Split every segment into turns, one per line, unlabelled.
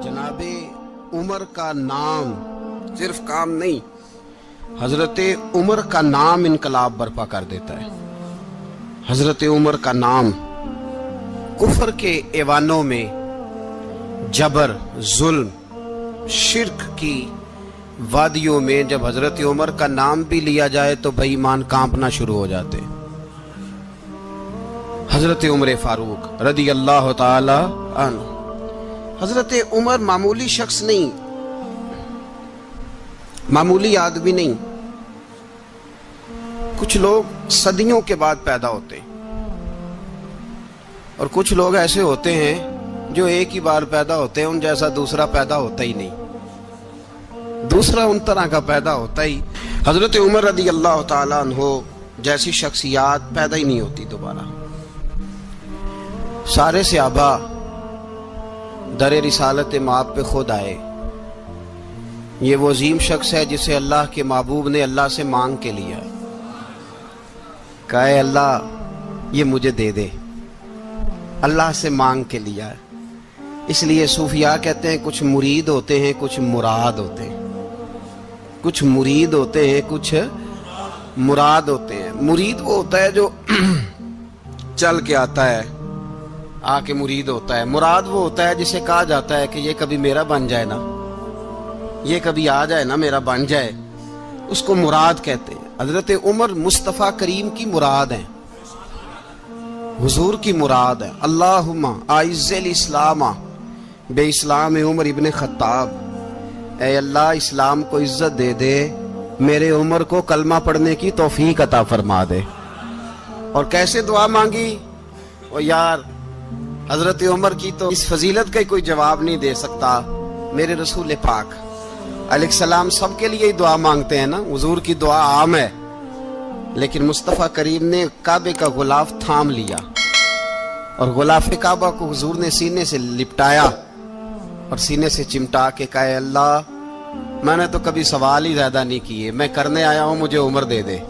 जनाब उमर का नाम सिर्फ काम नहीं, हजरत उमर का नाम इनकलाब बर्पा कर देता है। हजरत उमर का नाम कुफर के ऐवानों में, जबर, जुल्म, शिर्क की वादियों में जब हजरत उमर का नाम भी लिया जाए तो बेईमान कांपना शुरू हो जाते। हजरत उमर फारूक रदी अल्लाह ताला अन्हु। हजरत उमर मामूली शख्स नहीं, मामूली आदमी नहीं। कुछ लोग सदियों के बाद पैदा होते हैं और कुछ लोग ऐसे होते हैं जो एक ही बार पैदा होते हैं, उन जैसा दूसरा पैदा होता ही नहीं, दूसरा उन तरह का पैदा होता ही। हजरत उमर रदी अल्लाह ताला अन्हु जैसी शख्सियत पैदा ही नहीं होती दोबारा। सारे सहाबा दर रिसालत माप पे खुद आए। ये वो अजीम शख्स है जिसे अल्लाह के महबूब ने अल्लाह से मांग के लिया, कहा अल्लाह ये मुझे दे दे, अल्लाह से मांग के लिया है। इसलिए सूफिया कहते हैं कुछ मुरीद होते हैं, कुछ मुराद होते हैं। कुछ मुरीद होते हैं, कुछ मुराद होते हैं। मुरीद वो होता है जो चल के आता है, आके मुरीद होता है। मुराद वो होता है जिसे कहा जाता है कि ये कभी मेरा बन जाए ना, ये कभी आ जाए ना, मेरा बन जाए, उसको मुराद कहते हैं। हजरत उमर मुस्तफ़ा करीम की मुराद है, हुजूर की मुराद है। अल्लाहुम्मा आइज़्ज़िल इस्लामा बे इस्लाम उमर इब्न खत्ताब। ऐ अल्लाह इस्लाम को इज्जत दे दे, मेरे उमर को कलमा पढ़ने की तौफीक अता फरमा दे। और कैसे दुआ मांगी? ओ यार, हजरत उमर की तो इस फजीलत का कोई जवाब नहीं दे सकता। मेरे रसूल पाक अलैहिस्सलाम सबके लिए ही दुआ मांगते हैं ना, हुजूर की दुआ आम है, लेकिन मुस्तफ़ा करीम ने काबे का गुलाफ थाम लिया और गुलाफ काबा को हुजूर ने सीने से लिपटाया और सीने से चिमटा के कहा अल्लाह मैंने तो कभी सवाल ही ज्यादा नहीं किए, मैं करने आया हूं, मुझे उम्र दे दे,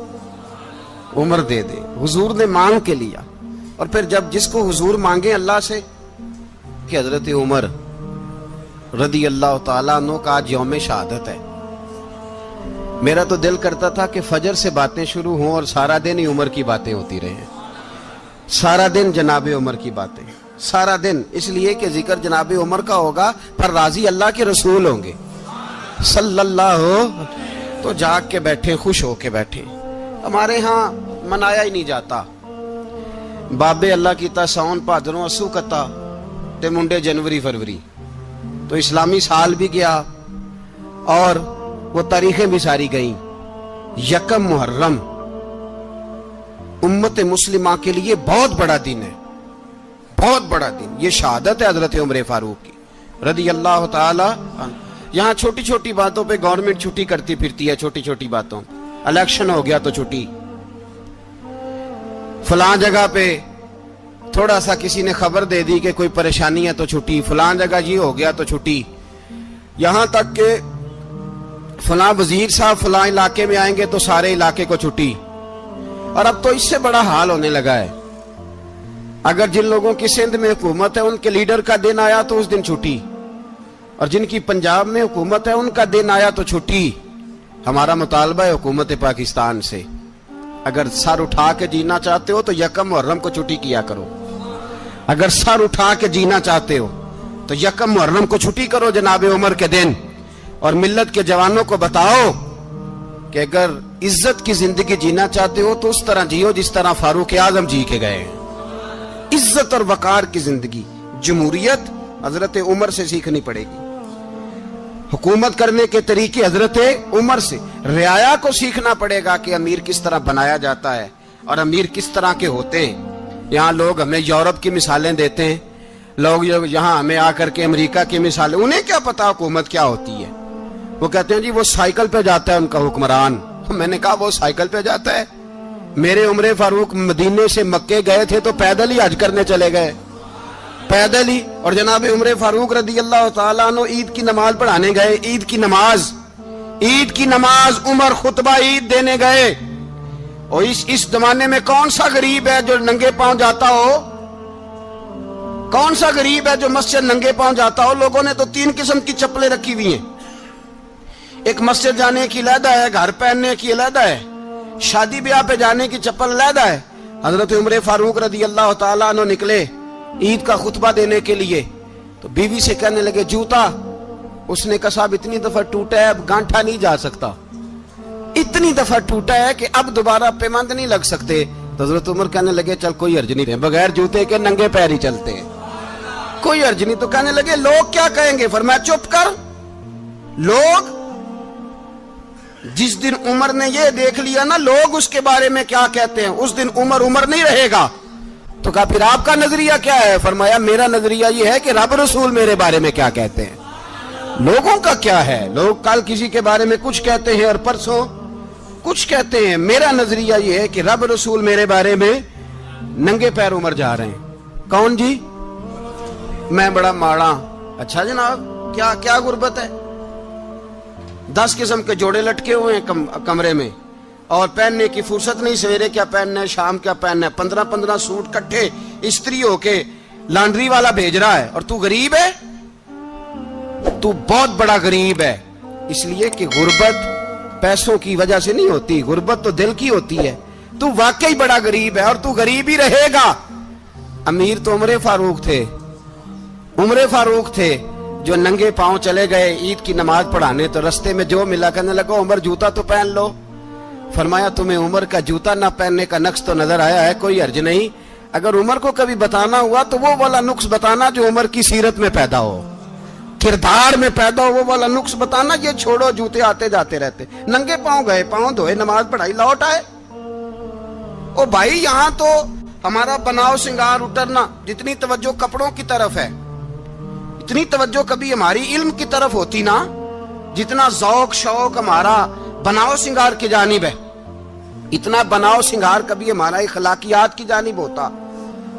उम्र दे दे। हुजूर ने मांग के लिया। और फिर जब जिसको हुजूर मांगे अल्लाह से कि हजरत उमर रदी अल्लाह ताला अन्हु का आज यौम शहादत है, मेरा तो दिल करता था कि फजर से बातें शुरू हों और सारा दिन ही उमर की बातें होती रहे, सारा दिन जनाब उमर की बातें, सारा दिन। इसलिए कि जिक्र जनाब उमर का होगा पर राजी अल्लाह के रसूल होंगे सल्लल्लाहु। तो जाग के बैठे, खुश होके बैठे। हमारे यहाँ मनाया ही नहीं जाता। बाबे अल्लाह कीता साउन भादरों असू कता ते मुंडे जनवरी फरवरी। तो इस्लामी साल भी गया और वो तारीखें भी सारी गईं। यकम मुहर्रम उम्मत मुस्लिमा के लिए बहुत बड़ा दिन है, बहुत बड़ा दिन। ये शहादत है हजरत उमर फारूक की रदी अल्लाह ताला। यहाँ छोटी छोटी बातों पे गवर्नमेंट छुट्टी करती फिरती है, छोटी छोटी बातों। इलेक्शन हो गया तो छुट्टी, फलां जगह पे थोड़ा सा किसी ने खबर दे दी कि कोई परेशानी है तो छुट्टी, फलां जगह ये हो गया तो छुट्टी। यहां तक के फलां वजीर साहब फलां इलाके में आएंगे तो सारे इलाके को छुट्टी। और अब तो इससे बड़ा हाल होने लगा है, अगर जिन लोगों की सिंध में हुकूमत है उनके लीडर का दिन आया तो उस दिन छुट्टी, और जिनकी पंजाब में हुकूमत है उनका दिन आया तो छुट्टी। हमारा मुतालबा है हुकूमत पाकिस्तान से, अगर सर उठा के जीना चाहते हो तो यकम मुहर्रम को छुट्टी किया करो। अगर सर उठा के जीना चाहते हो तो यकम मुहर्रम को छुट्टी करो जनाब उमर के दिन। और मिल्लत के जवानों को बताओ कि अगर इज्जत की जिंदगी जीना चाहते हो तो उस तरह जियो जिस तरह फारूक आजम जी के गए। इज्जत और वकार की जिंदगी, जमहूरियत हजरत उमर से सीखनी पड़ेगी। हुकूमत करने के तरीके हजरत उमर से, रियाया को सीखना पड़ेगा कि अमीर किस तरह बनाया जाता है और अमीर किस तरह के होते हैं। यहाँ लोग हमें यूरोप की मिसालें देते हैं, लोग यहाँ हमें आकर के अमेरिका की मिसालें, उन्हें क्या पता हुकूमत क्या होती है। वो कहते हैं जी वो साइकिल पे जाता है उनका हुक्मरान। मैंने कहा वो साइकिल पे जाता है? मेरे उमर फारूक मदीने से मक्के गए थे तो पैदल ही हज करने चले गए, पैदल ही। और जनाब उमर फारूक रदी अल्लाह ताला अन्हु ईद की नमाज पढ़ाने गए। ईद की नमाज उमर खुतबा ईद देने गए। और इस जमाने में कौन सा गरीब है जो नंगे पांव जाता हो? कौन सा गरीब है जो मस्जिद नंगे पांव जाता हो? लोगों ने तो 3 किस्म की चप्पलें रखी हुई हैं। एक मस्जिद जाने की अलहदा है, घर पहनने की अलहदा है, शादी ब्याह पे जाने की चप्पल अलहदा है। हजरत उमर फारूक रदी अल्लाह तआला अन्हु निकले ईद का खुतबा देने के लिए, तो बीवी से कहने लगे जूता। उसने कहा साहब इतनी दफा टूटा है अब गांठा नहीं जा सकता, इतनी दफा टूटा है कि अब दोबारा पेमंद नहीं लग सकते। तो हजरत उमर कहने लगे चल कोई हर्ज नहीं, बगैर जूते के नंगे पैर ही चलते हैं, कोई हर्ज नहीं। तो कहने लगे लोग क्या कहेंगे? फरमाया चुप कर। लोग जिस दिन उमर ने ये देख लिया ना लोग उसके बारे में क्या कहते हैं, उस दिन उमर उमर नहीं रहेगा। तो कहा फिर आपका नजरिया क्या है? फरमाया मेरा नजरिया ये है कि रब रसूल मेरे बारे में क्या कहते हैं। लोगों का क्या है? लोग कल किसी के बारे में कुछ कहते हैं और परसों कुछ कहते हैं। मेरा नजरिया ये है कि रब रसूल मेरे बारे में नंगे पैर उमर जा रहे हैं। कौन जी? मैं बड़ा माड़ा। अच्छा जनाब, क्या क्या गुर्बत है? 10 किस्म के जोड़े लटके हुए हैं कमरे में और पहनने की फुर्सत नहीं। सवेरे क्या पहनना है, शाम क्या पहनना है, 15-15 सूट इकट्ठे इस्त्री होके लॉन्ड्री वाला भेज रहा है। और तू गरीब है, तू बहुत बड़ा गरीब है। इसलिए कि गुर्बत पैसों की वजह से नहीं होती, गुर्बत तो दिल की होती है। तू वाकई बड़ा गरीब है और तू गरीब ही रहेगा। अमीर तो उमर फारूक थे, उमर फारूक थे जो नंगे पांव चले गए ईद की नमाज पढ़ाने। तो रास्ते में जो मिला कहने लगा उमर जूता तो पहन लो। फरमाया तुम्हें उमर का जूता ना पहनने का नक्श तो नजर आया है, कोई हर्ज नहीं। अगर उमर को कभी बताना हुआ तो वो वाला नुक्स बताना जो उमर की सीरत में पैदा हो, किरदार में पैदा हो, वो वाला नुक्स बताना। ये छोड़ो जूते आते जाते रहते, नंगे पांव गए, पांव धोए, नमाज पढ़ाई, लौट आए। ओ भाई यहां तो हमारा बनाव श्रृंगार उतरना, जितनी तवज्जो कपड़ों की तरफ है इतनी तवज्जो कभी हमारी इल्म की तरफ होती ना, जितना जौक शौक हमारा बनाव श्रृंगार की जानिब है, इतना बनाव श्रृंगार कभी हमारा इखलाकियात की जानिब होता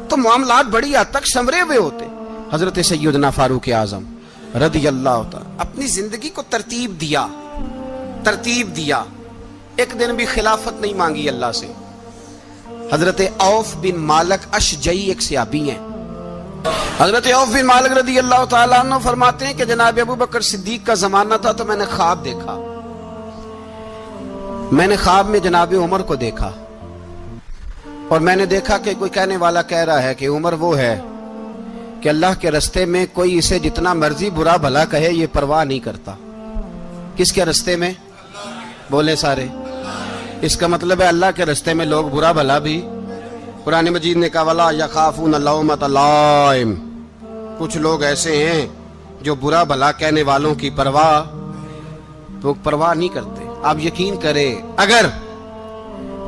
तो मामलात बड़ी हद तक संवरे हुए होते। हजरत सैयदना फारूक आजम रदी अल्लाह तआला अपनी जिंदगी को तरतीब दिया। एक दिन भी खिलाफत नहीं मांगी अल्लाह से। हजरत औफ बिन मालिक अशजई एक सहाबी हैं। हजरत औफ बिन मालिक रदी अल्लाह तआला अन्हु फरमाते हैं कि जनाब अबू बकर सिद्दीक का जमाना था तो मैंने ख्वाब देखा। मैंने ख्वाब में जनाब उमर को देखा और मैंने देखा कि कोई कहने वाला कह रहा है कि उमर वो है कि अल्लाह के रास्ते में कोई इसे जितना मर्जी बुरा भला कहे ये परवाह नहीं करता। किसके रास्ते में? बोले सारे। इसका मतलब है अल्लाह के रास्ते में लोग बुरा भला भी, कुरान मजीद ने कहा वला यखाफून लौमत लाइम, कुछ लोग ऐसे हैं जो बुरा भला कहने वालों की परवाह नहीं करते। आप यकीन करें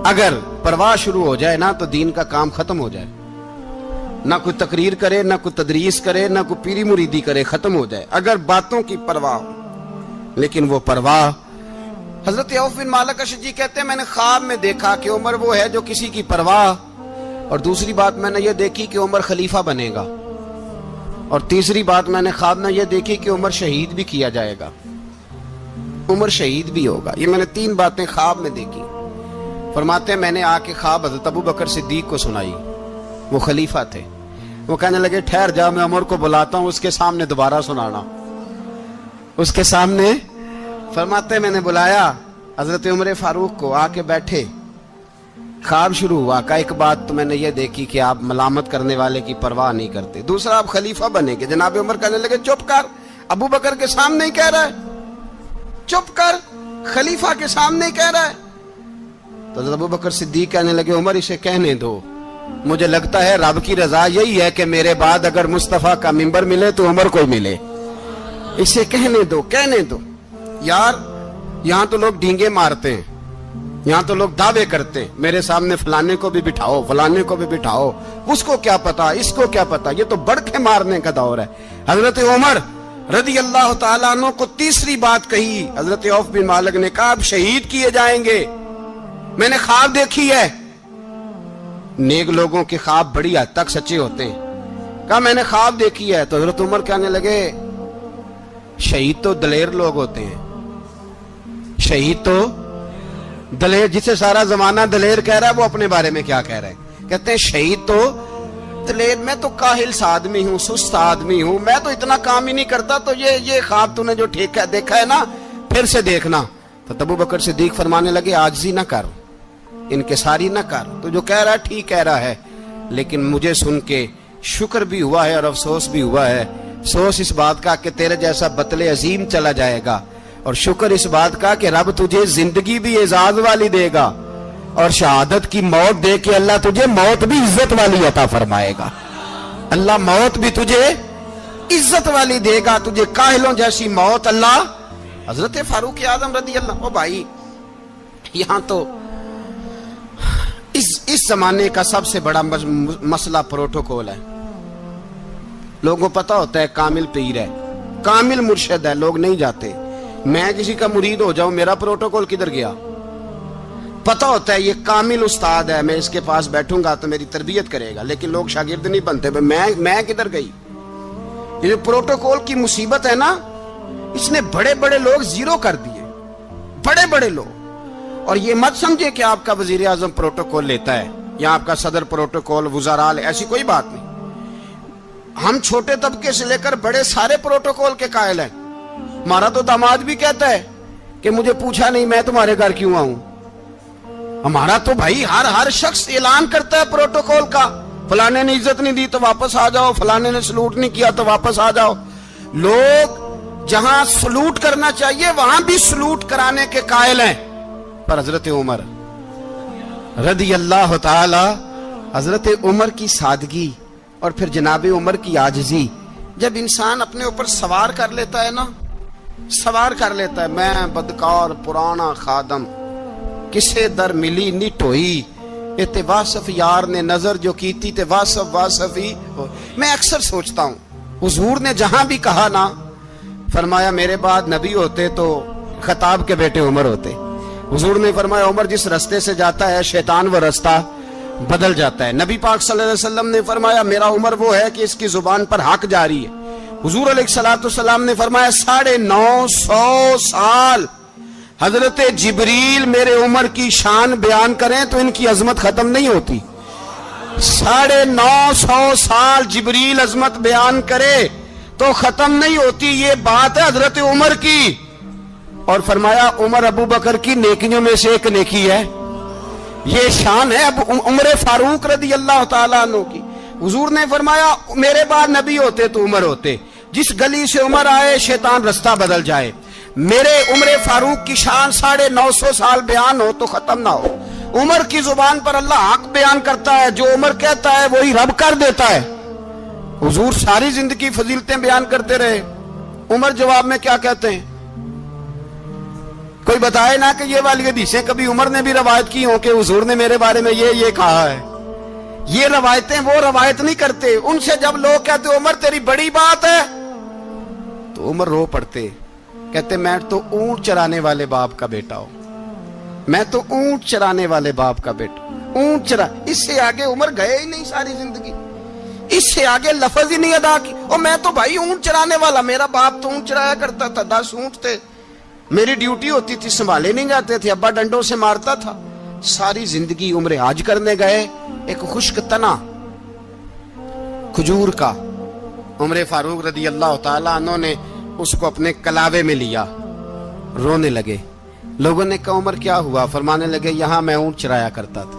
अगर परवाह शुरू हो जाए ना तो दीन का काम खत्म हो जाए। ना कोई तकरीर करे, ना कोई तदरीस करे, ना कोई पीरी मुरीदी करे, खत्म हो जाए अगर बातों की परवाह हो। लेकिन वो परवाह, हजरत औफ बिन मालिक अशजी कहते हैं मैंने ख्वाब में देखा कि उमर वो है जो किसी की परवाह, और दूसरी बात मैंने ये देखी कि उमर खलीफा बनेगा, और तीसरी बात मैंने ख्वाब में ये देखी कि उमर शहीद भी किया जाएगा, उमर शहीद भी होगा। ये मैंने 3 बातें ख्वाब में देखी। फरमाते हैं मैंने आके ख्वाब हजरत अबू बकर सिद्दीक को सुनाई, वो खलीफा थे। वो कहने लगे ठहर जा, मैं उमर को बुलाता हूं, उसके सामने दोबारा सुनाना। उसके सामने फरमाते मैंने बुलाया हजरत उमर फारूक को, आके बैठे, ख्वाब शुरू हुआ। का एक बात तो मैंने ये देखी कि आप मलामत करने वाले की परवाह नहीं करते, दूसरा आप खलीफा बनेंगे। जनाब उमर कहने लगे चुप कर, अबू बकर के सामने ही कह रहा है, चुप कर, खलीफा के सामने ही कह रहा है। तो अबू बकर सिद्दीक कहने लगे उमर इसे कहने दो, मुझे लगता है रब की रजा यही है कि मेरे बाद अगर मुस्तफा का मिंबर मिले तो उमर को मिले, इसे कहने दो। यार यहां तो लोग डींगे मारते हैं, यहां तो लोग दावे करते हैं, मेरे सामने फलाने को भी बिठाओ, फलाने को भी बिठाओ, उसको क्या पता, इसको क्या पता, ये तो बड़के मारने का दौर है। हजरत उमर रदी अल्लाह तआला अन्हु को तीसरी बात कही। हजरत औफ बिन मालिक ने कहा आप शहीद किए जाएंगे, मैंने ख्वाब देखी है। नेक लोगों के ख्वाब बड़ी हद तक सच्चे होते हैं। कहा मैंने ख्वाब देखी है। तो हजरत उमर कहने लगे शहीद तो दलेर लोग होते हैं, शहीद तो दलेर, जिसे सारा जमाना दलेर कह रहा है वो अपने बारे में क्या कह रहे हैं? कहते हैं शहीद तो تلید میں تو کاہل سا آدمی ہوں، سست آدمی ہوں، میں تو اتنا کام ہی نہیں کرتا، تو یہ خواب تو نے جو دیکھا ہے نا پھر سے دیکھنا۔ تو ابو بکر صدیق فرمانے لگے عاجزی نہ کر، انکساری نہ کر، تو جو کہہ رہا ہے ٹھیک کہہ رہا ہے، لیکن مجھے سن کے شکر بھی ہوا ہے اور افسوس بھی ہوا ہے۔ افسوس اس بات کا کہ تیرے جیسا بطل عظیم چلا جائے گا، اور شکر اس بات کا کہ رب تجھے زندگی بھی اعزاز والی دے گا، اور شہادت کی موت دے کے اللہ تجھے موت بھی عزت والی عطا فرمائے گا۔ اللہ موت بھی تجھے عزت والی دے گا، تجھے کاہلوں جیسی موت اللہ۔ حضرت فاروق اعظم رضی اللہ، او بھائی یہاں تو اس زمانے کا سب سے بڑا مسئلہ پروٹوکول ہے۔ لوگوں پتہ ہوتا ہے کامل پیر ہے، کامل مرشد ہے، لوگ نہیں جاتے۔ میں کسی کا مرید ہو جاؤں، میرا پروٹوکول کدھر گیا؟ پتہ ہوتا ہے یہ کامل استاد ہے، میں اس کے پاس بیٹھوں گا تو میری تربیت کرے گا، لیکن لوگ شاگرد نہیں بنتے۔ میں کدھر گئی؟ یہ جو پروٹوکول کی مصیبت ہے نا، اس نے بڑے بڑے لوگ زیرو کر دیے، بڑے بڑے لوگ۔ اور یہ مت سمجھے کہ آپ کا وزیر اعظم پروٹوکول لیتا ہے یا آپ کا صدر پروٹوکول، وزراء، ایسی کوئی بات نہیں۔ ہم چھوٹے طبقے سے لے کر بڑے سارے پروٹوکول کے قائل ہیں۔ ہمارا تو داماد بھی کہتا ہے کہ مجھے پوچھا نہیں میں تمہارے گھر کیوں آؤں۔ ہمارا تو بھائی ہر شخص اعلان کرتا ہے پروٹوکول کا، فلانے نے عزت نہیں دی تو واپس آ جاؤ، فلانے نے سلوٹ نہیں کیا تو واپس آ جاؤ۔ لوگ جہاں سلوٹ کرنا چاہیے وہاں بھی سلوٹ کرانے کے قائل ہیں۔ پر حضرت عمر رضی اللہ تعالی، حضرت عمر کی سادگی اور پھر جناب عمر کی عاجزی، جب انسان اپنے اوپر سوار کر لیتا ہے نا، سوار کر لیتا ہے، میں بدکار پرانا خادم، کسے در ملی نٹ ہوئی، تے واصف یار نے نظر جو کیتی تے واصف ہی ہو۔ میں اکثر سوچتا ہوں حضور نے جہاں بھی کہا نا، فرمایا میرے بعد نبی ہوتے تو خطاب کے بیٹے عمر ہوتے۔ حضور نے فرمایا عمر جس رستے سے جاتا ہے شیطان وہ رستہ بدل جاتا ہے۔ نبی پاک صلی اللہ علیہ وسلم نے فرمایا میرا عمر وہ ہے کہ اس کی زبان پر حق جاری ہے۔ حضور علیہ السلام نے فرمایا 950 سال حضرت جبریل میرے عمر کی شان بیان کریں تو ان کی عظمت ختم نہیں ہوتی۔ 950 سال جبریل عظمت بیان کرے تو ختم نہیں ہوتی۔ یہ بات ہے حضرت عمر کی، اور فرمایا عمر ابو بکر کی نیکیوں میں سے ایک نیکی ہے، یہ شان ہے اب عمر فاروق رضی اللہ تعالیٰ عنہ کی۔ حضور نے فرمایا میرے بعد نبی ہوتے تو عمر ہوتے، جس گلی سے عمر آئے شیطان رستہ بدل جائے۔ میرے عمر فاروق کی شان 950 سال بیان ہو تو ختم نہ ہو۔ عمر کی زبان پر اللہ حق بیان کرتا ہے، جو عمر کہتا ہے وہی رب کر دیتا ہے۔ حضور ساری زندگی فضیلتیں بیان کرتے رہے، عمر جواب میں کیا کہتے ہیں؟ کوئی بتائے نا کہ یہ والی حدیثیں کبھی عمر نے بھی روایت کی ہوں کہ حضور نے میرے بارے میں یہ کہا ہے۔ یہ روایتیں وہ روایت نہیں کرتے، ان سے جب لوگ کہتے عمر تیری بڑی بات ہے تو عمر رو پڑتے، کہتے میں تو اونٹ چرانے والے باپ کا بیٹا ہوں، میں تو اونٹ چرانے والے باپ کا بیٹا، اونٹ چرا۔ اس سے آگے عمر گئے ہی نہیں ساری زندگی، اس سے آگے لفظ ہی نہیں ادا کی۔ اور میں تو بھائی اونٹ چرانے والا، میرا باپ تو اونٹ چرایا کرتا تھا، 10 اونٹ تھے، میری ڈیوٹی ہوتی تھی، سنبھالے نہیں جاتے تھے، ابا ڈنڈوں سے مارتا تھا۔ ساری زندگی عمر حج کرنے گئے، ایک خشک تنا کھجور کا عمر فاروق رضی اللہ تعالیٰ عنہ نے اس کو اپنے کلاوے میں لیا، رونے لگے۔ لوگوں نے کہا عمر کیا ہوا؟ فرمانے لگے یہاں میں اونٹ چرایا کرتا تھا،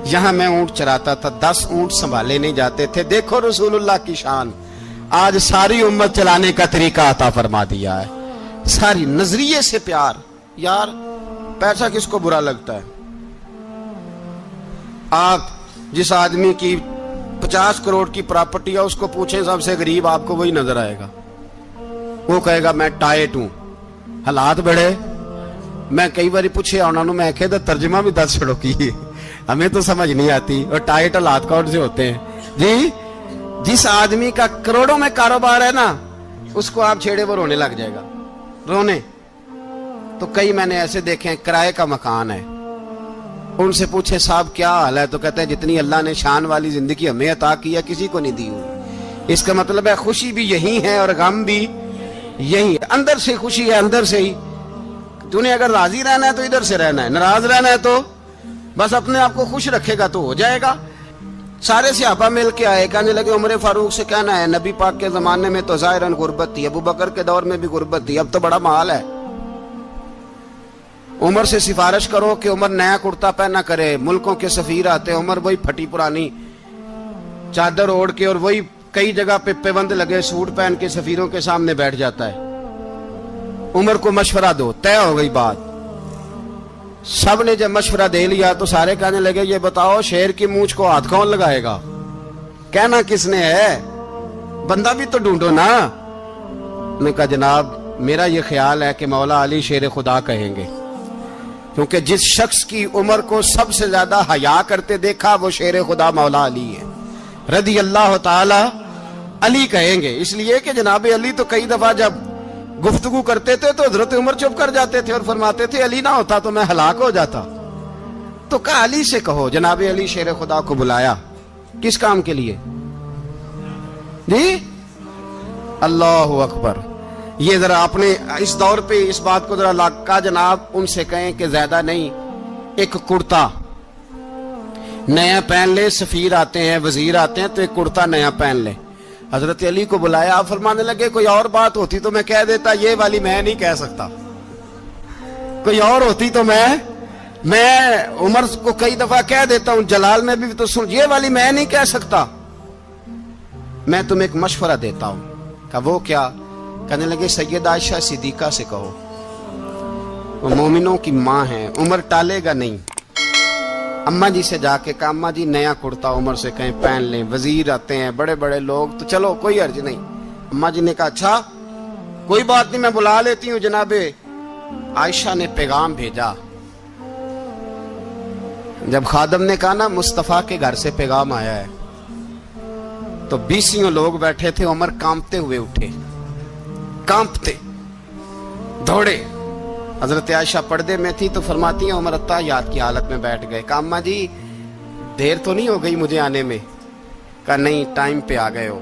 یہاں میں اونٹ چراتا تھا، 10 اونٹ سنبھالے نہیں جاتے تھے۔ دیکھو رسول اللہ کی شان، آج ساری امت چلانے کا طریقہ عطا فرما دیا ہے، ساری نظریے سے پیار۔ یار پیسہ کس کو برا لگتا ہے؟ آپ جس آدمی کی 50 کروڑ کی پراپرٹی ہے اس کو پوچھیں سب سے غریب، آپ کو وہی نظر آئے گا۔ وہ کہے گا میں ٹائٹ ہوں، حالات بڑے۔ میں کئی باری پوچھے انہوں نے، میں کہتا ترجمہ بھی 10 چھڑوں کی، ہمیں تو سمجھ نہیں آتی، اور ٹائٹ حالات کون سے ہوتے ہیں جی؟ جس آدمی کا کروڑوں میں کاروبار ہے نا، اس کو آپ چھیڑے وہ رونے لگ جائے گا، رونے۔ تو کئی میں نے ایسے دیکھے ہیں کرائے کا مکان ہے، ان سے پوچھے صاحب کیا حال ہے، تو کہتے ہیں جتنی اللہ نے شان والی زندگی ہمیں عطا کی ہے کسی کو نہیں دی ہوئی۔ اس کا مطلب ہے خوشی بھی یہی ہے اور غم بھی یہی ہے، اندر سے خوشی ہے، اندر سے ہی۔ تو نے اگر راضی رہنا ہے تو ادھر سے رہنا ہے، ناراض رہنا ہے تو بس اپنے آپ کو خوش رکھے گا تو ہو جائے گا۔ सारे सहाबा मिल के आए, कहने लगे उमर फारूक से कहना है नबी पाक के जमाने में तो ज़ाहिरन गुर्बत थी, अबू बकर के दौर में भी गुर्बत थी, अब तो बड़ा माल है। उमर से सिफारिश करो कि उमर नया कुर्ता पहना करे। मुल्कों के सफीर आते हैं, उमर वही फटी पुरानी चादर ओढ़ के और वही कई जगह पे पेबंद लगे सूट पहन के सफीरों के सामने बैठ जाता है। उमर को मशवरा दो, तय हो गई बात। सब ने जब मशवरा दे लिया तो सारे कहने लगे ये बताओ शेर की मूंछ को हाथ कौन लगाएगा? कहना किसने है, बंदा भी तो ढूंढो ना। मैं कहा जनाब मेरा ये ख्याल है कि मौला अली शेर खुदा कहेंगे, क्योंकि जिस शख्स की उम्र को सबसे ज्यादा हया करते देखा वो शेर खुदा मौला अली है, रदी अल्लाह ताला अली कहेंगे। इसलिए कि जनाब अली तो कई दफा जब गुफ्तगू करते थे तो हजरत उमर चुप कर जाते थे और फरमाते थे अली ना होता तो मैं हलाक हो जाता। तो कहा अली से कहो। जनाब अली शेर खुदा को बुलाया, किस काम के लिए जी? अल्लाह अकबर। ये जरा अपने इस दौर पे इस बात को जरा लाका जनाब उनसे कहें कि ज्यादा नहीं, एक कुर्ता नया पहन ले। सफीर आते हैं, वजीर आते हैं तो एक कुर्ता नया पहन ले। हजरत अली को बुलाया, आप फरमाने लगे कोई और बात होती तो मैं कह देता, ये वाली मैं नहीं कह सकता। कोई और होती तो मैं उमर को कई दफा कह देता हूं, जलाल में भी तो सुन, ये वाली मैं नहीं कह सकता। मैं तुम्हें एक मशवरा देता हूं। कहा वो क्या? कहने लगे सैयद आयशा सिद्दीका से कहो, वो मोमिनों की मां है, उमर टालेगा नहीं। अम्मा जी से जाके कहा अम्मा जी नया कुर्ता उमर से कहीं पहन लें, वजीर आते हैं बड़े बड़े लोग, तो चलो कोई अर्ज नहीं। अम्मा जी ने कहा अच्छा कोई बात नहीं मैं बुला लेती हूँ। जनाबे आयशा ने पैगाम भेजा। जब खादम ने कहा ना मुस्तफा के घर से पैगाम आया है, तो 20 लोग बैठे थे। उमर कांपते हुए उठे, कांपते दौड़े। हजरत आयशा पर्दे में थी तो फरमाती है उमर अत्ताहियात की हालत में बैठ गए। कहा अम्मा जी देर तो नहीं हो गई मुझे आने में? कहा नहीं टाइम पे आ गए हो।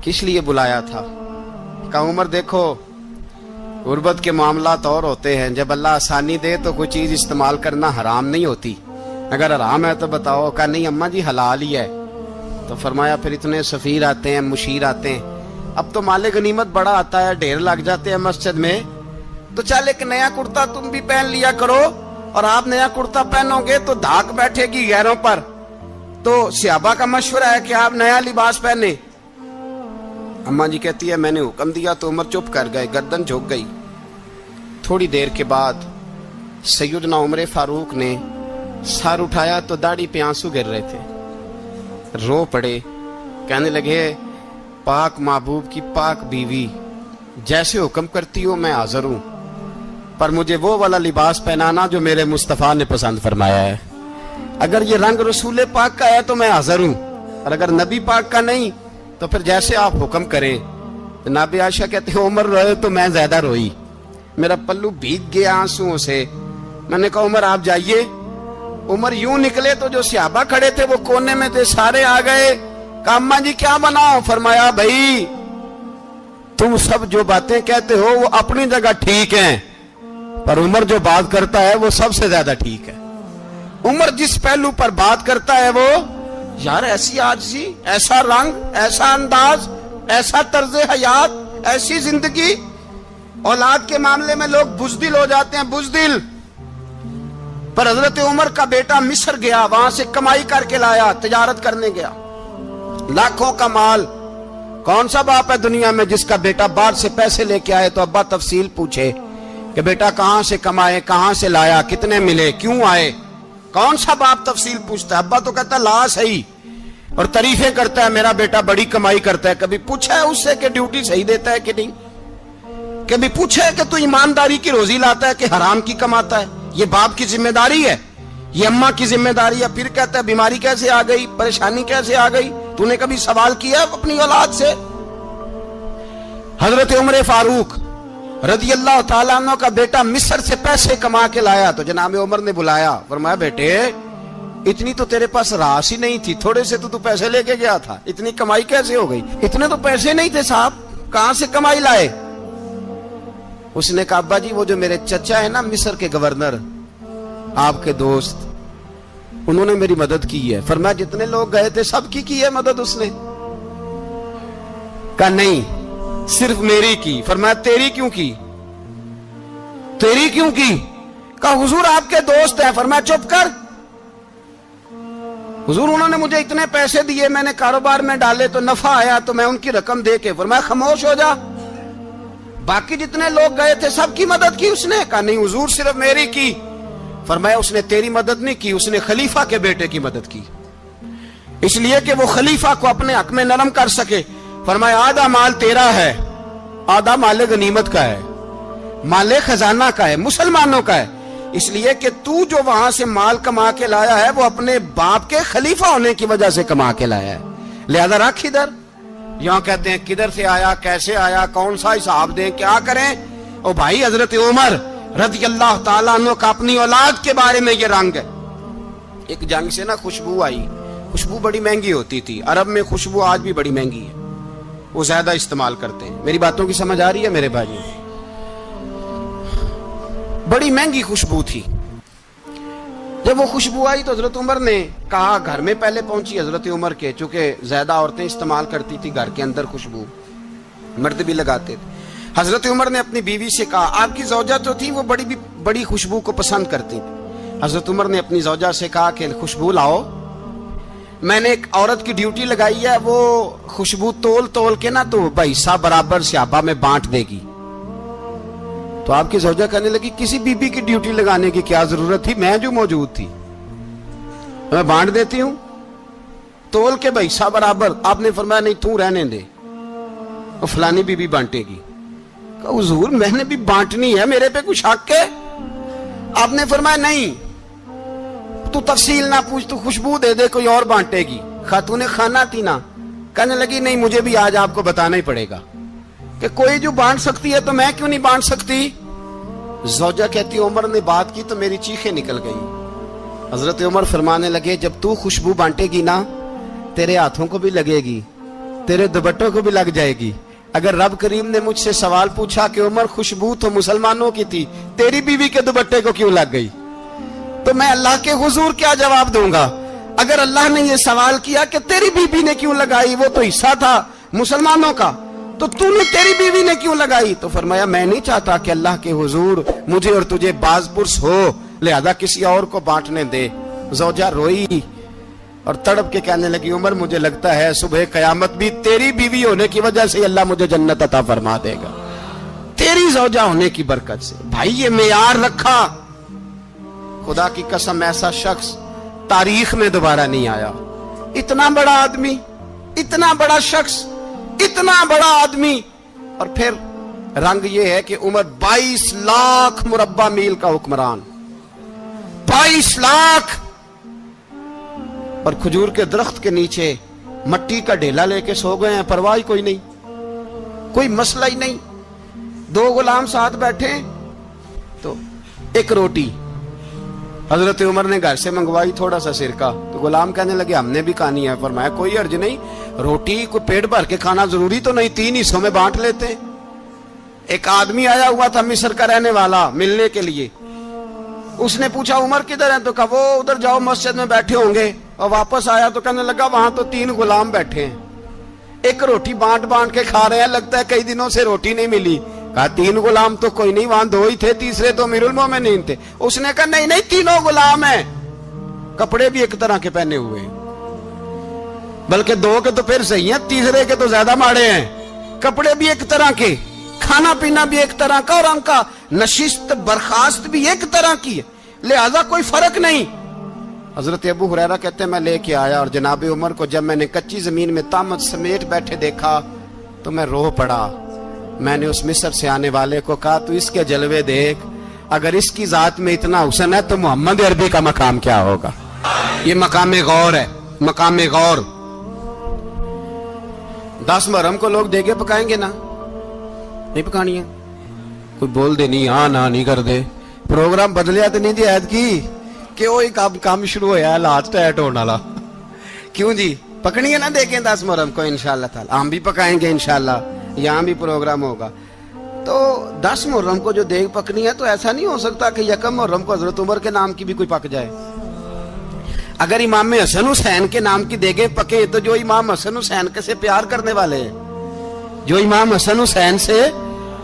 किस लिए बुलाया था? कहा उमर देखो गुर्बत के मामलात और होते हैं, जब अल्लाह आसानी दे तो कोई चीज इस्तेमाल करना हराम नहीं होती, अगर हराम है तो बताओ। कहा नहीं अम्मा जी हलाल ही है। तो फरमाया फिर इतने सफीर आते हैं, मुशीर आते हैं, अब तो माले गनीमत बड़ा आता है, ढेर लग जाते हैं मस्जिद में, तो चल एक नया कुर्ता तुम भी पहन लिया करो। और आप नया कुर्ता पहनोगे तो धाक बैठेगी गैरों पर। तो सहाबा का मशवरा है कि आप नया लिबास पहने। अम्मा जी कहती है मैंने हुक्म दिया तो उमर चुप कर गए, गर्दन झुक गई। थोड़ी देर के बाद सैयदना उमर फारूक ने सर उठाया तो दाढ़ी पे आंसू गिर रहे थे, रो पड़े। कहने लगे पाक महबूब की पाक बीवी, जैसे हुक्म करती हो मैं हाजिर हूं, पर मुझे वो वाला लिबास पहनाना जो मेरे मुस्तफा ने पसंद फरमाया है। अगर ये रंग रसूल पाक का है तो मैं हाजिर हूं, और अगर नबी पाक का नहीं तो फिर जैसे आप हुक्म करें। जनाब आयशा कहते हैं उमर रोए तो मैं ज्यादा रोई, मेरा पल्लू भीग गया आंसुओं से। मैंने कहा उमर आप जाइए। उमर यूं निकले तो जो सहाबा खड़े थे वो कोने में थे, सारे आ गए। कहा अम्मा जी क्या बनाओ? फरमाया भाई तुम सब जो बातें कहते हो वो अपनी जगह ठीक हैं, पर उमर जो बात करता है वो सबसे ज्यादा ठीक है। उमर जिस पहलू पर बात करता है वो, यार ऐसी आजिज़ी, ऐसा रंग, ऐसा अंदाज, ऐसा तर्ज हयात, ऐसी जिंदगी। औलाद के मामले में लोग बुज़दिल हो जाते हैं, बुज़दिल। पर हजरत उमर का बेटा मिस्र गया, वहां से कमाई करके लाया, तिजारत करने गया, लाखों का माल। कौन सा बाप है दुनिया में जिसका बेटा बाहर से पैसे लेके आए तो अब्बा तफसील पूछे कि बेटा कहां से कमाए, कहां से लाया, कितने मिले, क्यों आए? कौन सा बाप तफसील पूछता है? अब्बा तो कहता ला सही और तारीफें करता है, मेरा बेटा बड़ी कमाई करता है। कभी पूछा है उससे कि ड्यूटी सही देता है कि नहीं? कभी पूछा है कि तू ईमानदारी की रोजी लाता है कि हराम की कमाता है? ये बाप की जिम्मेदारी है, ये अम्मा की जिम्मेदारी है। फिर कहता है बीमारी कैसे आ गई, परेशानी कैसे आ गई? तूने कभी सवाल किया अपनी औलाद से? हजरत उमर फारूक रदी अल्लाह ताला अन्हु का बेटा मिस्र से पैसे कमा के लाया तो जनाब उमर ने बुलाया, फरमाया बेटे इतनी तो तेरे पास रास ही नहीं थी, थोड़े से तो तू पैसे लेके गया था, इतनी कमाई कैसे हो गई? इतने तो पैसे नहीं थे साहब, कहां से कमाई लाए? उसने कहा अब्बा जी वो जो मेरे चचा है ना मिस्र के गवर्नर, आपके दोस्त, انہوں نے میری مدد کی ہے. فرمایا جتنے لوگ گئے تھے سب کی ہے مدد اس نے؟ کہا نہیں صرف میری کی. فرمایا تیری کیوں کی؟ تیری کیوں کی؟ کہا حضور آپ کے دوست ہیں. فرمایا چپ کر حضور انہوں نے مجھے اتنے پیسے دیے, میں نے کاروبار میں ڈالے تو نفع آیا تو میں ان کی رقم دے کے. فرمایا خاموش ہو جا, باقی جتنے لوگ گئے تھے سب کی مدد کی اس نے؟ کہا نہیں حضور صرف میری کی. فرمایا اس نے تیری مدد نہیں کی, اس نے خلیفہ کے بیٹے کی مدد کی, اس لیے کہ وہ خلیفہ کو اپنے حق میں نرم کر سکے. فرمایا آدھا مال تیرا ہے, آدھا مال غنیمت کا ہے, مال خزانہ کا ہے, مسلمانوں کا ہے, اس لیے کہ تو جو وہاں سے مال کما کے لایا ہے وہ اپنے باپ کے خلیفہ ہونے کی وجہ سے کما کے لایا ہے, لہذا رکھ ادھر. یہاں کہتے ہیں کدھر سے آیا, کیسے آیا, کون سا حساب دیں, کیا کریں؟ او بھائی حضرت عمر رضی اللہ تعالیٰ عنہ کا اپنی اولاد کے بارے میں یہ رنگ ہے. ایک جنگ سے نا خوشبو آئی, خوشبو بڑی مہنگی ہوتی تھی, عرب میں خوشبو آج بھی بڑی مہنگی ہے, وہ زیادہ استعمال کرتے ہیں. میری باتوں کی سمجھ آ رہی ہے میرے بھائی؟ بڑی مہنگی خوشبو تھی. جب وہ خوشبو آئی تو حضرت عمر نے کہا, گھر میں پہلے پہنچی حضرت عمر کے, چونکہ زیادہ عورتیں استعمال کرتی تھی گھر کے اندر خوشبو, مرد بھی لگاتے تھے. حضرت عمر نے اپنی بیوی سے کہا, آپ کی زوجہ تو تھی وہ بڑی خوشبو کو پسند کرتی تھی. حضرت عمر نے اپنی زوجہ سے کہا کہ خوشبو لاؤ, میں نے ایک عورت کی ڈیوٹی لگائی ہے, وہ خوشبو تول کے نا تو حصہ برابر صحابہ میں بانٹ دے گی. تو آپ کی زوجہ کہنے لگی کسی بی بی کی ڈیوٹی لگانے کی کیا ضرورت تھی, میں جو موجود تھی میں بانٹ دیتی ہوں تول کے حصہ برابر. آپ نے فرمایا نہیں تو رہنے دے, وہ فلانی بی بی بانٹے گی. کہا حضور میں نے بھی بانٹنی ہے, میرے پہ کچھ حق ہے؟ آپ نے فرمایا نہیں تو تفصیل نہ پوچھ, تو خوشبو دے دے, کوئی اور بانٹے گی. خاتون خانہ تھی نا, کہنے لگی نہیں مجھے بھی آج آپ کو بتانا ہی پڑے گا کہ کوئی جو بانٹ سکتی ہے تو میں کیوں نہیں بانٹ سکتی. زوجہ کہتی عمر نے بات کی تو میری چیخیں نکل گئی. حضرت عمر فرمانے لگے جب تو خوشبو بانٹے گی نا تیرے ہاتھوں کو بھی لگے گی, تیرے دوپٹوں کو بھی لگ جائے گی. اگر رب کریم نے مجھ سے سوال پوچھا کہ عمر خوشبو تو مسلمانوں کی تھی, تیری بیوی کے دوپٹے کو کیوں لگ گئی, تو میں اللہ کے حضور کیا جواب دوں گا؟ اگر اللہ نے یہ سوال کیا کہ تیری بیوی نے کیوں لگائی, وہ تو حصہ تھا مسلمانوں کا, تو نے تیری بیوی نے کیوں لگائی؟ تو فرمایا میں نہیں چاہتا کہ اللہ کے حضور مجھے اور تجھے باز پرس ہو, لہذا کسی اور کو بانٹنے دے. زوجہ روئی اور تڑپ کے کہنے لگی عمر مجھے لگتا ہے صبح قیامت بھی تیری بیوی ہونے کی وجہ سے اللہ مجھے جنت عطا فرما دے گا, تیری زوجہ ہونے کی برکت سے. بھائی یہ معیار رکھا, خدا کی قسم ایسا شخص تاریخ میں دوبارہ نہیں آیا. اتنا بڑا آدمی, اتنا بڑا شخص, اتنا بڑا آدمی, اور پھر رنگ یہ ہے کہ عمر 22 لاکھ مربع میل کا حکمران, 22 لاکھ, اور کھجور کے درخت کے نیچے مٹی کا ڈھیلا لے کے سو گئے ہیں, پرواہ کوئی نہیں, کوئی مسئلہ ہی نہیں. 2 غلام ساتھ بیٹھے تو ایک روٹی حضرت عمر نے گھر سے منگوائی, تھوڑا سا سرکہ, تو غلام کہنے لگے ہم نے بھی کھانی ہے. فرمایا کوئی حرج نہیں, روٹی کو پیٹ بھر کے کھانا ضروری تو نہیں, 3 حصوں میں بانٹ لیتے. ایک آدمی آیا ہوا تھا مصر کا رہنے والا ملنے کے لیے, اس نے پوچھا عمر کدھر ہیں, تو کہا وہ ادھر جاؤ مسجد میں بیٹھے ہوں گے. اور واپس آیا تو کہنے لگا وہاں تو 3 غلام بیٹھے ہیں, ایک روٹی بانٹ کے کھا رہے ہیں, لگتا ہے کئی دنوں سے روٹی نہیں ملی. کہا 3 غلام تو کوئی نہیں, وہاں 2 ہی تھے, تیسرے تو امیر المومنین تھے. اس نے کہا نہیں 3 غلام ہیں, کپڑے بھی ایک طرح کے پہنے ہوئے ہیں, بلکہ 2 کے تو پھر صحیح ہیں, تیسرے کے تو زیادہ ماڑے ہیں. کپڑے بھی ایک طرح کے, کھانا پینا بھی ایک طرح کا, اور ان کا نشست برخاست بھی ایک طرح کی ہے, لہذا کوئی فرق نہیں. حضرت ابو ہریرہ کہتے ہیں میں لے کے آیا, اور جناب عمر کو جب میں نے کچی زمین میں تامت سمیٹ بیٹھے دیکھا تو میں رو پڑا. میں نے اس مصر سے آنے والے کو کہا تو اس کے جلوے دیکھ, اگر اس کی ذات میں اتنا حسن ہے تو محمد عربی کا مقام کیا ہوگا. یہ مقام غور ہے, مقام غور. 10 محرم کو لوگ دیگے پکائیں گے نا, نہیں پکانی ہے, کوئی بول دے نہیں, ہاں نہ نہیں کر دے, پروگرام بدلیا تو نہیں دی عید کی کہ وہی کام شروع ہوا ہے لاسٹ ایٹ ہونے والا. کیوں جی پکنی ہے نا دیکھیں 10 محرم کو انشاءاللہ تعالی, ہم بھی پکائیں گے انشاءاللہ, یہاں بھی پروگرام ہوگا. تو 10 محرم کو جو دیگ پکنی ہے تو ایسا نہیں ہو سکتا کہ 1 محرم کو حضرت عمر کے نام کی بھی کوئی پک جائے. اگر امام حسن حسین کے نام کی دیگیں پکے تو جو امام حسن حسین کے سے پیار کرنے والے ہیں، جو امام حسن حسین سے،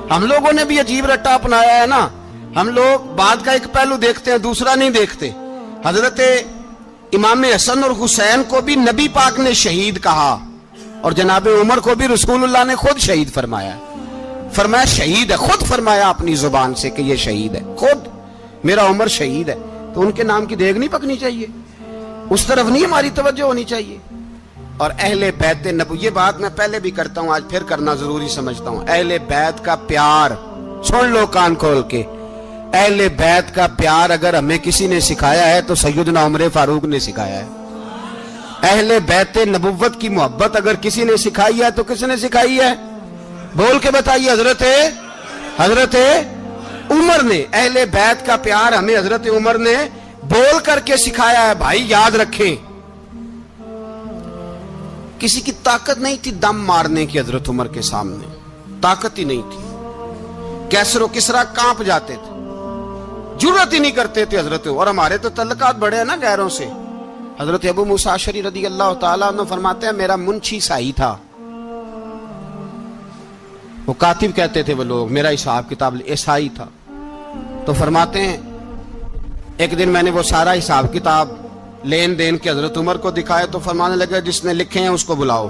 ہم لوگوں نے بھی عجیب رٹا اپنایا ہے نا، ہم لوگ بات کا ایک پہلو دیکھتے ہیں دوسرا نہیں دیکھتے۔ حضرت امام حسن اور حسین کو بھی نبی پاک نے شہید کہا، اور جناب عمر کو بھی رسول اللہ نے خود شہید فرمایا، فرمایا شہید ہے، خود فرمایا اپنی زبان سے کہ یہ شہید ہے، خود میرا عمر شہید ہے۔ تو ان کے نام کی دیگ نہیں پکنی چاہیے، اس طرف نہیں ہماری توجہ ہونی چاہیے۔ اور اہل بیت نبوی، یہ بات میں پہلے بھی کرتا ہوں، آج پھر کرنا ضروری سمجھتا ہوں، اہل بیت کا پیار، سن لو کان کھول کے، اہل بیت کا پیار اگر ہمیں کسی نے سکھایا ہے تو سیدنا عمر فاروق نے سکھایا ہے۔ اہل بیت نبوت کی محبت اگر کسی نے سکھائی ہے تو کس نے سکھائی ہے؟ بول کے بتائیے، حضرت عمر نے۔ اہل بیت کا پیار ہمیں حضرت عمر نے بول کر کے سکھایا ہے۔ بھائی یاد رکھیں، کسی کی طاقت نہیں تھی دم مارنے کی حضرت عمر کے سامنے، طاقت ہی نہیں تھی، کیسر و کسرا کانپ جاتے تھے، جرأت ہی نہیں کرتے تھے حضرت۔ اور ہمارے تو تعلقات بڑے ہیں نا غیروں سے۔ حضرت ابو موسیٰ اشعری رضی اللہ تعالیٰ عنہ فرماتے ہیں میرا منشی عیسائی تھا، وہ کاتب کہتے تھے وہ لوگ، میرا حساب کتاب عیسائی تھا۔ تو فرماتے ہیں ایک دن میں نے وہ سارا حساب کتاب لین دین کے حضرت عمر کو دکھائے تو فرمانے لگے جس نے لکھے ہیں اس کو بلاؤ۔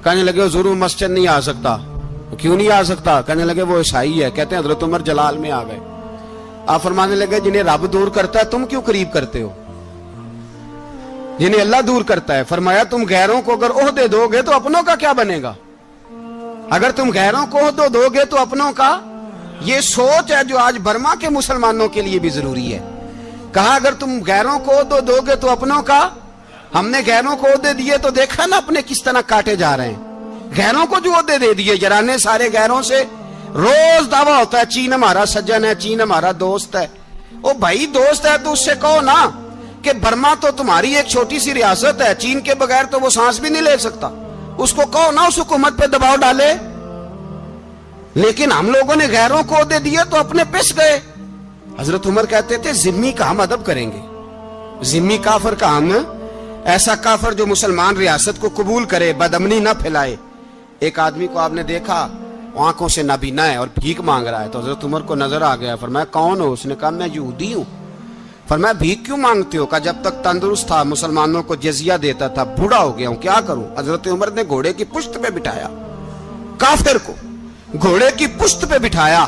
کہنے لگے ضرور مسجد نہیں آ سکتا۔ کیوں نہیں آ سکتا؟ کہنے لگے وہ عیسائی ہے۔ کہتے ہیں حضرت عمر جلال میں آ گئے۔ آپ فرمانے لگے جنہیں رب دور کرتا ہے تم کیوں قریب کرتے ہو؟ جنہیں اللہ دور کرتا ہے۔ فرمایا تم غیروں کو اگر عہدے دو گے تو اپنوں کا کیا بنے گا؟ اگر تم غیروں کو عہدے دو گے تو اپنوں کا۔ یہ سوچ ہے جو آج برما کے مسلمانوں کے لیے بھی ضروری ہے۔ کہا اگر تم غیروں کو عہدے دو گے تو اپنوں کا۔ ہم نے غیروں کو عہدے دیے تو دیکھا نا اپنے کس طرح کاٹے جا رہے ہیں۔ غیروں کو جو عہدے دے دیے جرانے سارے غیروں سے، روز دعویٰ ہوتا ہے چین ہمارا سجن ہے، چین ہمارا دوست ہے۔ او بھائی دوست ہے تو اس سے کہو نا کہ برما تو تمہاری ایک چھوٹی سی ریاست ہے، چین کے بغیر تو وہ سانس بھی نہیں لے سکتا، اس کو کہو نا اس حکومت پہ دباؤ ڈالے۔ لیکن ہم لوگوں نے غیروں کو عہدے دیے تو اپنے پس گئے۔ حضرت عمر کہتے تھے ذمی کا ہم ادب کریں گے، ذمی کافر کا ہم، ایسا کافر جو مسلمان ریاست کو قبول کرے، بدامنی نہ پھیلائے۔ ایک آدمی کو آپ نے دیکھا آنکھوں سے نابینا ہے اور بھیک مانگ رہا ہے، تو حضرت عمر کو نظر آ گیا، فرمایا کون ہو؟ اس نے کہا میں یہودی ہوں۔ فرمایا بھیک کیوں مانگتے ہو؟ کہا جب تک تندرست تھا مسلمانوں کو جزیہ دیتا تھا، بوڑھا ہو گیا ہوں کیا کروں؟ حضرت عمر نے گھوڑے کی پشت پہ بٹھایا، کافر کو گھوڑے کی پشت پہ بٹھایا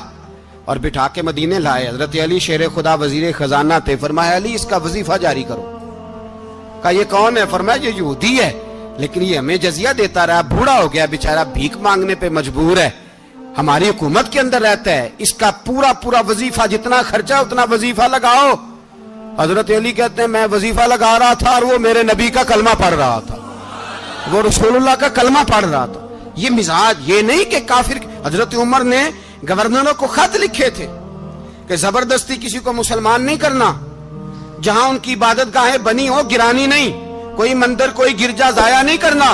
اور بٹھا کے مدینے لائے۔ حضرت علی شیر خدا وزیر خزانہ تھے، فرمایا علی اس کا وظیفہ جاری کرو۔ کہا یہ کون ہے؟ فرمایا یہ یہودی ہے لیکن یہ ہمیں جزیہ دیتا رہا، بوڑھا ہو گیا بیچارہ، بھیک مانگنے پہ مجبور ہے، ہماری حکومت کے اندر رہتا ہے، اس کا پورا وظیفہ جتنا خرچہ اتنا وظیفہ لگاؤ۔ حضرت علی کہتے ہیں میں وظیفہ لگا رہا تھا اور وہ میرے نبی کا کلمہ پڑھ رہا تھا، وہ رسول اللہ کا کلمہ پڑھ رہا تھا۔ یہ مزاج، یہ نہیں کہ کافر۔ حضرت عمر نے گورنروں کو خط لکھے تھے کہ زبردستی کسی کو مسلمان نہیں کرنا، جہاں ان کی عبادت گاہیں بنی ہو گرانی نہیں، کوئی مندر کوئی گرجا ضائع نہیں کرنا۔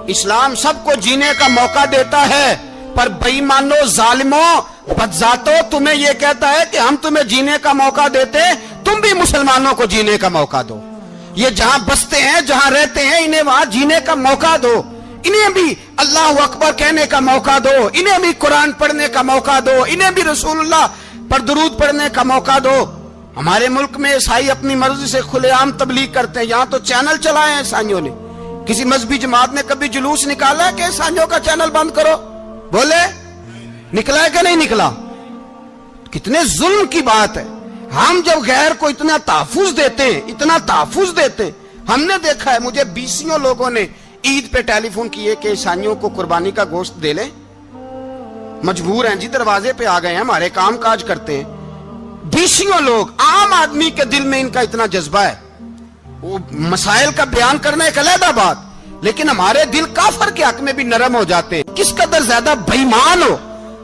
اسلام سب کو جینے کا موقع دیتا ہے، پر بے ایمانو ظالموں بدذاتوں تمہیں یہ کہتا ہے کہ ہم تمہیں جینے کا موقع دیتے، تم بھی مسلمانوں کو جینے کا موقع دو۔ یہ جہاں بستے ہیں جہاں رہتے ہیں انہیں وہاں جینے کا موقع دو، انہیں بھی اللہ اکبر کہنے کا موقع دو، انہیں بھی قرآن پڑھنے کا موقع دو، انہیں بھی رسول اللہ پر درود پڑھنے کا موقع دو۔ ہمارے ملک میں عیسائی اپنی مرضی سے کھلے عام تبلیغ کرتے ہیں، یہاں تو چینل چلائے ہیں عیسائیوں نے۔ کسی مذہبی جماعت نے کبھی جلوس نکالا ہے کہ عیسائیوں کا چینل بند کرو؟ بولے نکلا ہے کہ نہیں نکلا؟ کتنے ظلم کی بات ہے۔ ہم جب غیر کو اتنا تحفظ دیتے ہیں، اتنا تحفظ دیتے ہیں، ہم نے دیکھا ہے مجھے 20 لوگوں نے عید پہ ٹیلی فون کیے کہ عیسائیوں کو قربانی کا گوشت دے لیں، مجبور ہیں جی، دروازے پہ آ گئے ہیں، ہمارے کام کاج کرتے ہیں۔ 20 لوگ، عام آدمی کے دل میں ان کا اتنا جذبہ ہے، وہ مسائل کا بیان کرنا ایک علیحدہ بات، لیکن ہمارے دل کافر کے حق میں بھی نرم ہو جاتے ہیں۔ کس قدر زیادہ بے ایمان ہو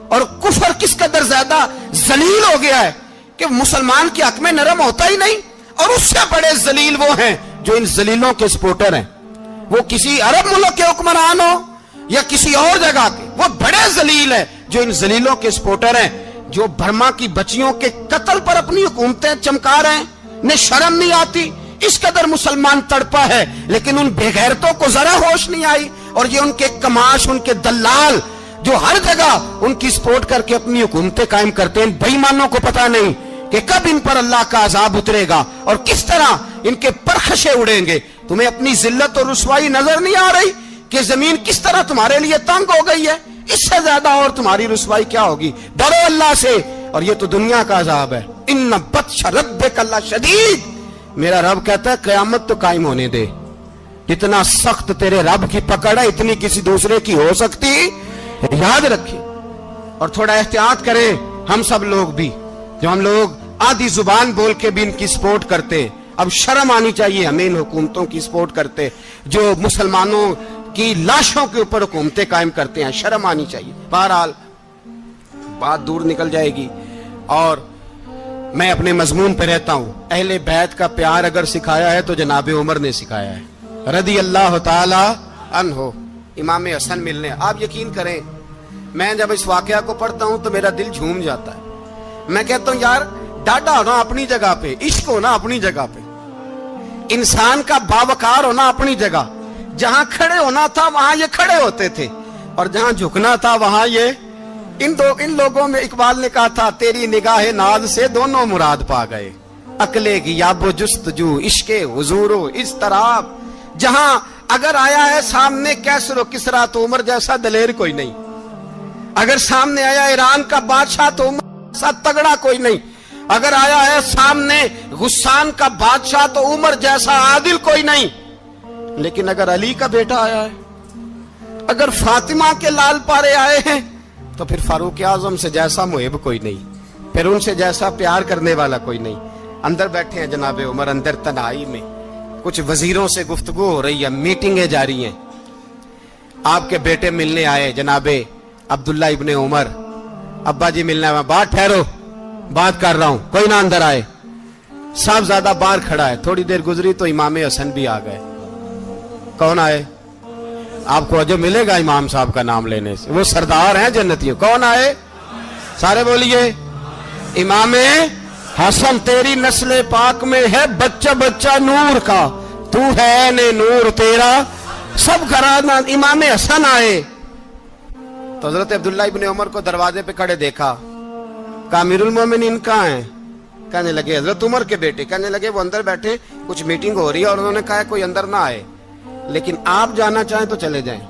اور کفر کس قدر زیادہ ذلیل ہو گیا ہے کہ مسلمان کے حق میں نرم ہوتا ہی نہیں۔ اور اس سے بڑے ذلیل وہ ہیں جو ان ذلیلوں کے سپورٹر ہیں، وہ کسی عرب ملک کے حکمران ہو یا کسی اور جگہ کے، وہ بڑے ذلیل ہیں جو ان ذلیلوں کے سپورٹر ہیں، جو برما کی بچیوں کے قتل پر اپنی حکومتیں چمکا رہے ہیں۔ انہیں شرم نہیں آتی इस कदर मुसलमान तड़पा है, लेकिन उन बेगैरतों को जरा होश नहीं आई। और ये उनके कमाश, उनके दलाल जो हर जगह उनकी सपोर्ट करके अपनी हुकूमतें कायम करते हैं, बेईमानों को पता नहीं कि कब इन पर अल्लाह का अजाब उतरेगा और किस तरह इनके परखशे उड़ेंगे। तुम्हें अपनी जिल्लत और रुसवाई नजर नहीं आ रही कि जमीन किस तरह तुम्हारे लिए तंग हो गई है? इससे ज्यादा और तुम्हारी रुसवाई क्या होगी? डरो अल्लाह से, और ये तो दुनिया का अजाब है। इन्ना बत्श रब्बिक लशदीद, मेरा रब कहता है कयामत तो कायम होने दे। जितना सख्त तेरे रब की पकड़ है, इतनी किसी दूसरे की हो सकती, याद रखें। और थोड़ा एहतियात करें हम सब लोग भी, जो हम लोग आधी जुबान बोल के भी इनकी सपोर्ट करते। अब शर्म आनी चाहिए हमें इन हुकूमतों की सपोर्ट करते जो मुसलमानों की लाशों के ऊपर हुकूमतें कायम करते हैं, शर्म आनी चाहिए। बहरहाल बात दूर निकल जाएगी और मैं अपने मजमून पे रहता हूं। अहले बैत का प्यार अगर सिखाया है तो जनाबे उमर ने सिखाया है, रदी अल्लाह ताला अन्हो। इमाम हसन मिलने, आप यकीन करें, मैं जब इस वाकया को पढ़ता हूं तो मेरा दिल झूम जाता है। मैं कहता हूं यार, डाटा होना अपनी जगह पे, इश्क होना अपनी जगह पे, इंसान का बावकार होना अपनी जगह। जहां खड़े होना था वहां ये खड़े होते थे, और जहां झुकना था वहां ये इन लोगों में, इकबाल ने कहा था, तेरी निगाह नाज से दोनों मुराद पा गए। अकले की याबो जुस्तजू, इश्के हुजूरो इस तरह। जहां अगर आया है सामने कैसरो किसरा, तो उमर जैसा दलेर कोई नहीं। अगर सामने आया ईरान का बादशाह, तो उमर जैसा तगड़ा कोई नहीं। अगर आया है सामने गुस्सान का बादशाह, तो उमर जैसा आदिल कोई नहीं। लेकिन अगर अली का बेटा आया है, अगर फातिमा के लाल पारे आए हैं, तो फिर फारूक आजम से जैसा मुहिब कोई नहीं, फिर उनसे जैसा प्यार करने वाला कोई नहीं। अंदर बैठे हैं जनाबे उमर, अंदर तन्हाई में कुछ वजीरों से गुफ्तगू हो रही है, मीटिंगें जारी हैं। आपके बेटे मिलने आए जनाबे अब्दुल्ला इब्ने उमर, अब्बा जी मिलने आए। बात ठहरो, बात कर रहा हूं, कोई ना अंदर आए। साहबजादा बाहर खड़ा है। थोड़ी देर गुजरी तो इमाम हसन भी आ गए। कौन आए? आपको अजब मिलेगा इमाम साहब का नाम लेने से, वो सरदार हैं जन्नतियों। कौन आए? सारे बोलिए। इमाम हसन, तेरी नस्ल पाक में है बच्चा बच्चा नूर का, तू है ने नूर तेरा सब घराना। इमाम हसन आए तो हजरत अब्दुल्ला इब्ने उमर को दरवाजे पे खड़े देखा। कहा अमीरुल मोमिनीन कहाँ हैं? कहने लगे हजरत उमर के बेटे। कहने लगे वो अंदर बैठे, कुछ मीटिंग हो रही है, और उन्होंने कहा कोई अंदर ना आए, लेकिन आप जाना चाहें तो चले जाएं।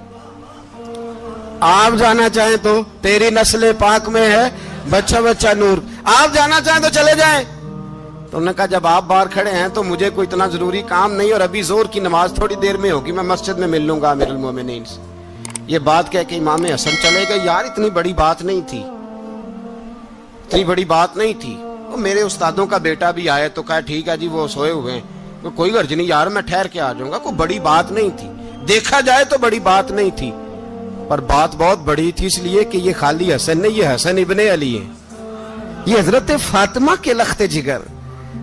आप जाना चाहें तो, तेरी नस्ल पाक में है बच्चा बच्चा नूर, आप जाना चाहें तो चले जाएं। तो उन्होंने कहा जब आप बाहर खड़े हैं तो मुझे कोई इतना जरूरी काम नहीं, और अभी जोर की नमाज थोड़ी देर में होगी, मैं मस्जिद में मिल लूंगा अमीरुल मोमिनीन से। ये बात कह के इमाम हसन चले गए। यार इतनी बड़ी बात नहीं थी, इतनी बड़ी बात नहीं थी। तो मेरे उस्तादों का बेटा भी आए तो कहा ठीक है जी, वो सोए हुए हैं, तो कोई गर्ज नहीं यार, मैं ठहर के आ जाऊंगा। कोई बड़ी बात नहीं थी, देखा जाए तो बड़ी बात नहीं थी, पर बात बहुत बड़ी थी, इसलिए कि ये खाली हसन नहीं, ये हसन इब्ने अली है, ये हजरत फातिमा के लख्ते जिगर।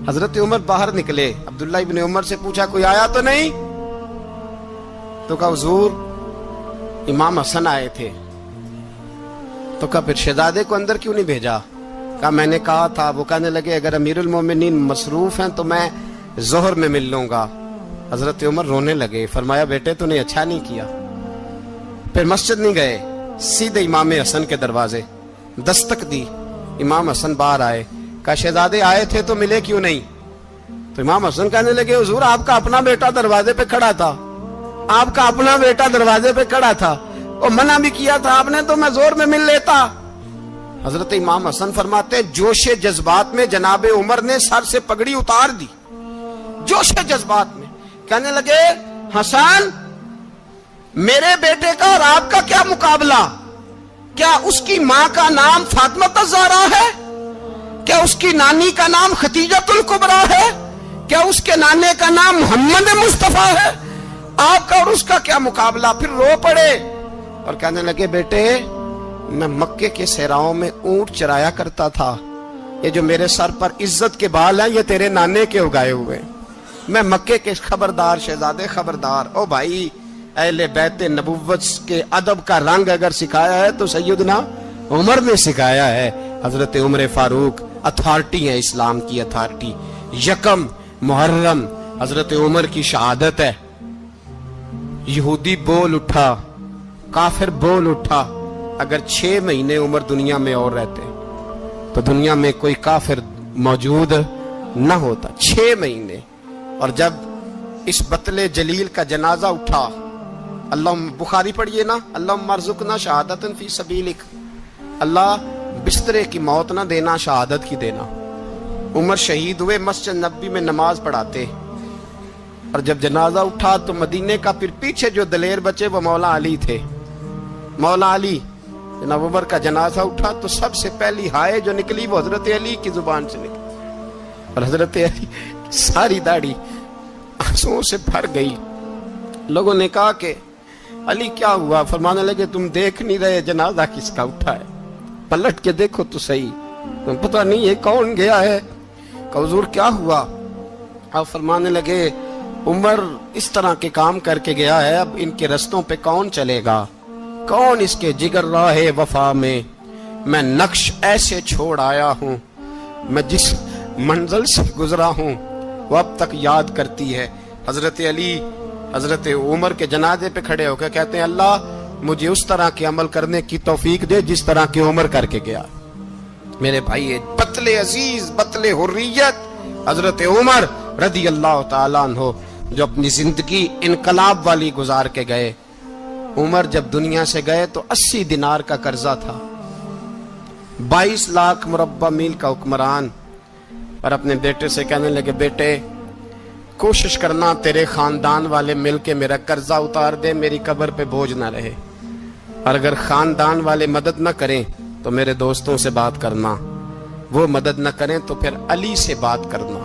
हजरत उमर बाहर निकले, अब्दुल्ला इब्ने उमर से पूछा कोई आया तो नहीं? तो कहा हुजूर इमाम हसन आए थे। तो कहा फिर शहजादे को अंदर क्यों नहीं भेजा? कहा मैंने कहा था। वो कहने लगे अगर अमीरुल मोमिनीन मसरूफ हैं तो मैं जोहर में मिल लूंगा। हजरत उमर रोने लगे। फरमाया बेटे तूने अच्छा नहीं किया। फिर मस्जिद नहीं गए, सीधे इमाम हसन के दरवाजे दस्तक दी। इमाम हसन बाहर आए। कहा शहजादे आए थे तो मिले क्यों नहीं? तो इमाम हसन कहने लगे हुजूर आपका अपना बेटा दरवाजे पे खड़ा था, आपका अपना बेटा दरवाजे पे खड़ा था, और मना भी किया था आपने, तो मैं जोर में मिल लेता। हजरत इमाम हसन फरमाते जोशे जज्बात में जनाबे उमर ने सर से पगड़ी उतार दी, जोशे जज्बात में। कहने लगे हसन मेरे बेटे का और आपका क्या मुकाबला? क्या उसकी मां का नाम फातिमा ज़हरा है? क्या उसकी नानी का नाम खतीजतुल कुबरा है? क्या उसके नाने का नाम मोहम्मद मुस्तफा है? आपका और उसका क्या मुकाबला? फिर रो पड़े और कहने लगे बेटे मैं मक्के के सहराओं में ऊंट चराया करता था, ये जो मेरे सर पर इज्जत के बाल हैं ये तेरे नाने के उगाए हुए, मैं मक्के के खबरदार शहजादे खबरदार। ओ भाई अहले बैत नबुव्वत के अदब का रंग अगर सिखाया है तो सैयदना उमर ने सिखाया है। हजरत उमर फारूक अथॉरिटी है, इस्लाम की अथॉरिटी। यकम मुहर्रम हजरत उमर की शहादत है। यहूदी बोल उठा, काफिर बोल उठा, अगर 6 महीने उमर दुनिया में और रहते तो दुनिया में कोई काफिर मौजूद न होता। 6 महीने। और जब इस बतले जलील का जनाजा उठा, अल्लाह, बुखारी पढ़िए ना, अल्लाह मरजुकना शहादतन फी सबीलिक, अल्लाह बिस्तरे की मौत ना देना, शहादत की देना। उमर शहीद हुए, मस्जिद नबी में नमाज पढ़ाते, और जब जनाजा उठा तो मदीने का फिर पीछे जो दलेर बचे वो मौला अली थे। मौला अली, जनाब उमर का जनाजा उठा तो सबसे पहली हाय जो निकली वो हजरत अली की जुबान से निकली, और हजरत अली सारी दाढ़ी आंसुओं से भर गई। लोगों ने कहा कि अली क्या हुआ? फरमाने लगे तुम देख नहीं रहे जनाजा किसका उठा है, पलट के देखो तो सही, तुम पता नहीं ये कौन गया है। हुजूर क्या हुआ? आप फरमाने लगे उमर इस तरह के काम करके गया है, अब इनके रस्तों पे कौन चलेगा, कौन इसके जिगर राहे वफा में। मैं नक्श ऐसे छोड़ आया हूँ, मैं जिस मंजिल से गुजरा हूँ वो अब तक याद करती है। हजरत अली हजरत उमर के जनाजे पे खड़े होकर कहते हैं अल्लाह मुझे उस तरह के अमल करने की तौफीक दे जिस तरह की उमर करके गया। मेरे भाई, बतले अजीज, बतले हुर्रियत हजरत उमर रदी अल्लाह ताला अन्हो, जो अपनी जिंदगी इनकलाब वाली गुजार के गए। उमर जब दुनिया से गए तो 80 दिनार का कर्जा था, 22 लाख मुरब्बा मील का हुक्मरान। और अपने बेटे से कहने लगे बेटे कोशिश करना तेरे खानदान वाले मिलके मेरा कर्जा उतार दे, मेरी कब्र पे बोझ ना रहे, और अगर खानदान वाले मदद न करें तो मेरे दोस्तों से बात करना, वो मदद न करें तो फिर अली से बात करना।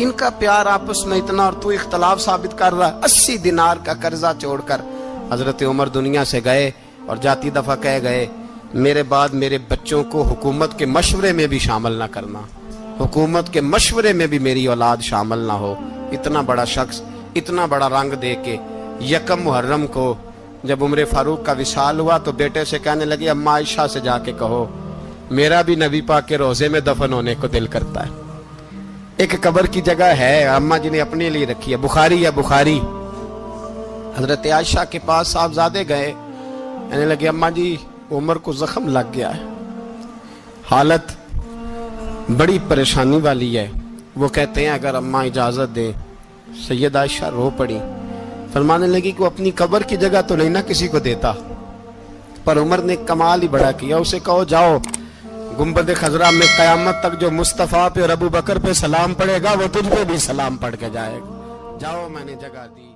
इनका प्यार आपस में इतना, और तू इख्तलाफ साबित कर रहा। 80 दिनार का कर्जा छोड़कर हजरत उमर दुनिया से गए, और जाती दफा कह गए मेरे बाद मेरे बच्चों को हुकूमत के मशवरे में भी शामिल ना करना, हुकूमत के मशवरे में भी मेरी औलाद शामिल ना हो। इतना बड़ा शख्स इतना बड़ा रंग दे के यकम मुहर्रम को जब उम्र फारूक का विशाल हुआ तो बेटे से कहने लगे अम्मा आयशा से जाके कहो मेरा भी नबी पाक के रोजे में दफन होने को दिल करता है। एक कब्र की जगह है अम्मा जी ने अपने लिए रखी है, बुखारी है बुखारी। हजरत आयशा के पास साहबजादे गए, कहने लगे अम्मा जी उमर को जख्म लग गया है, हालत बड़ी परेशानी वाली है। वो कहते हैं अगर अम्मा इजाजत दे। सैयद आयशा रो पड़ी, फरमाने लगी कि वो अपनी कब्र की जगह तो नहीं ना किसी को देता, पर उमर ने कमाल ही बड़ा किया। उसे कहो जाओ गुंबद खजरा में कयामत तक जो मुस्तफा पे और अबू बकर पे सलाम पड़ेगा वो तुझ पे भी सलाम पढ़ के जाएगा, जाओ मैंने जगह दी।